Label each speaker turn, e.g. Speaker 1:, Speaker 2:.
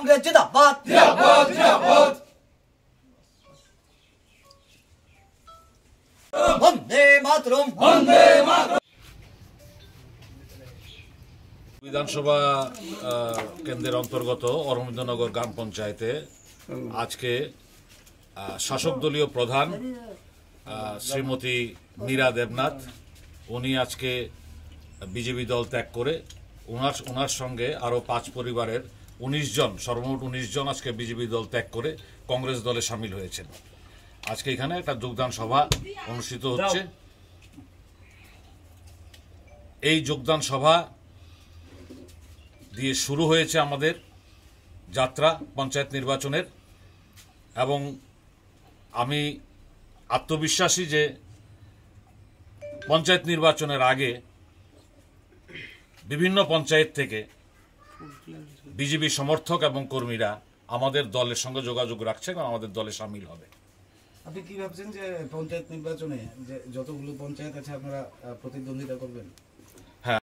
Speaker 1: কংগ্রেস জিন্দাবাদ
Speaker 2: জিন্দাবাদ জিন্দাবাদ
Speaker 1: বন্দে মাতরম
Speaker 2: বন্দে মাতরম।
Speaker 3: বিধানসভা কেন্দ্রের অন্তর্গত অরবিন্দনগর গ্রাম পঞ্চায়েতে আজকে শাসক দলীয় প্রধান শ্রীমতী মীরা দেবনাথ উনি আজকে বিজেপি দল ত্যাগ করে ওনার সঙ্গে আরও 5 পরিবারের 19 জন সর্বমোট 19 জন আজকে বিজেপি দল ত্যাগ করে কংগ্রেস দলে সামিল হয়েছেন। আজকে এখানে একটা যোগদান সভা অনুষ্ঠিত হচ্ছে। এই যোগদান সভা দিয়ে শুরু হয়েছে আমাদের যাত্রা পঞ্চায়েত নির্বাচনের, এবং আমি আত্মবিশ্বাসী যে পঞ্চায়েত নির্বাচনের আগে বিভিন্ন পঞ্চায়েত থেকে বিজেপি সমর্থক এবং কর্মীরা আমাদের দলের সঙ্গে যোগাযোগ রাখছে এবং আমাদের দলে সামিল হবে।
Speaker 4: আপনি কি ভাবছেন যে পঞ্চায়েত নির্বাচনে যে যতগুলো পঞ্চায়েত আছে আপনারা প্রতিদ্বন্দ্বিতা করবেন?